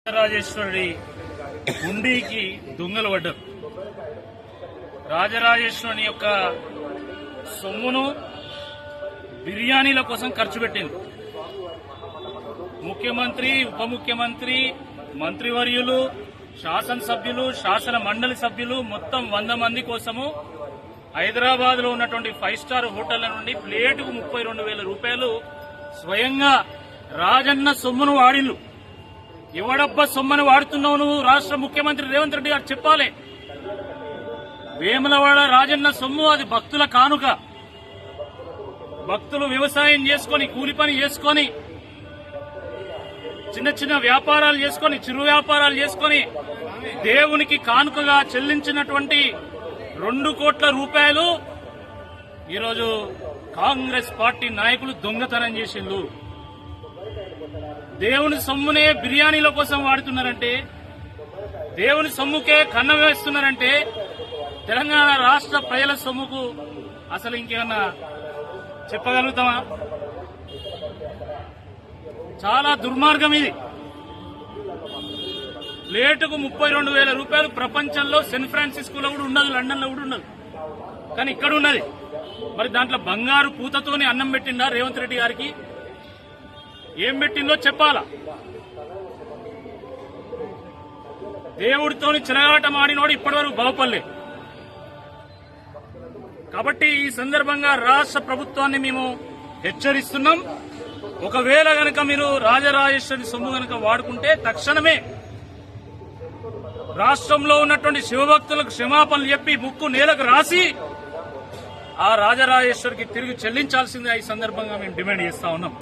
రాజరాజేశ్వరి హుండీకి దొంగలు పడ్డారు. రాజరాజేశ్వరి యొక్క సొమ్మును బిర్యానీల కోసం ఖర్చు పెట్టింది. ముఖ్యమంత్రి, ఉప ముఖ్యమంత్రి, మంత్రివర్యులు, శాసనసభ్యులు, శాసన మండలి సభ్యులు మొత్తం 100 మంది కోసము హైదరాబాద్ లో ఉన్నటువంటి 5 స్టార్ హోటళ్ల నుండి ప్లేటుకు 32,000 రూపాయలు స్వయంగా రాజన్న సొమ్మును వాడిల్లు. ఎవడబ్బా సొమ్మని వాడుతున్నావు నువ్వు? రాష్ట్ర ముఖ్యమంత్రి రేవంత్ రెడ్డి గారు చెప్పాలి. వేములవాడ రాజన్న సొమ్ము అది భక్తుల కానుక. భక్తులు వ్యవసాయం చేసుకుని, కూలి పని చేసుకుని, చిన్న చిన్న వ్యాపారాలు చేసుకుని, చిరు వ్యాపారాలు చేసుకుని దేవునికి కానుకగా చెల్లించినటువంటి 2 కోట్ల రూపాయలు ఈరోజు కాంగ్రెస్ పార్టీ నాయకులు దొంగతనం చేసిండ్రు. దేవుని సొమ్మునే బిర్యానీల కోసం వాడుతున్నారంటే, దేవుని సొమ్ముకే కన్నం వేస్తున్నారంటే, తెలంగాణ రాష్ట్ర ప్రజల సొమ్ముకు అసలు ఇంకేమన్నా చెప్పగలుగుతామా? చాలా దుర్మార్గం ఇది. ప్లేటుకు 32,000 రూపాయలు ప్రపంచంలో శాన్ ఫ్రాన్సిస్కోలో కూడా ఉండదు, లండన్ లో కూడా ఉండదు, కానీ ఇక్కడ ఉన్నది. మరి దాంట్లో బంగారు పూతతోనే అన్నం పెట్టిండా రేవంత్ రెడ్డి గారికి? ఏం పెట్టిందో చెప్పాలా? దేవుడితోని చిరగాటం ఆడినోడు ఇప్పటివరకు బాగుపడలే. కాబట్టి ఈ సందర్భంగా రాష్ట్ర ప్రభుత్వాన్ని మేము హెచ్చరిస్తున్నాం. ఒకవేళ గనక మీరు రాజరాజేశ్వరి సొమ్ము గనక వాడుకుంటే తక్షణమే రాష్ట్రంలో ఉన్నటువంటి శివభక్తులకు క్షమాపణలు చెప్పి ముక్కు నేలకు రాసి ఆ రాజరాజేశ్వరికి తిరిగి చెల్లించాల్సిందే ఈ సందర్భంగా మేము డిమాండ్ చేస్తా ఉన్నాం.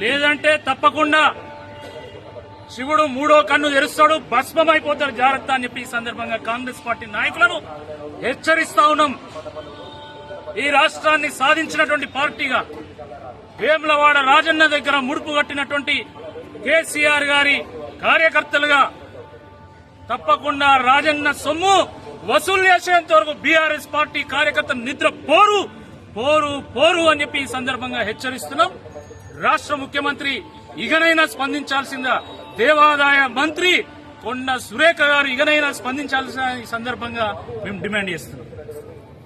లేదంటే తప్పకుండా శివుడు 3వ కన్ను తెరుస్తాడు, భస్మమైపోతాడు, జాగ్రత్త అని చెప్పి ఈ సందర్భంగా కాంగ్రెస్ పార్టీ నాయకులను హెచ్చరిస్తా ఉన్నాం. ఈ రాష్ట్రాన్ని సాధించినటువంటి పార్టీగా వేములవాడ రాజన్న దగ్గర ముడుపు కట్టినటువంటి కేసీఆర్ గారి కార్యకర్తలుగా తప్పకుండా రాజన్న సొమ్ము వసూలు చేసేంత వరకు బీఆర్ఎస్ పార్టీ కార్యకర్తలు నిద్ర పోరు పోరు పోరు అని చెప్పి ఈ సందర్భంగా హెచ్చరిస్తున్నాం. రాష్ట్ర ముఖ్యమంత్రి ఇకనైనా స్పందించాల్సిందా, దేవాదాయ మంత్రి కొండ సురేఖ గారు ఇకనైనా స్పందించాల్సిన ఈ సందర్భంగా మేము డిమాండ్ చేస్తున్నాం.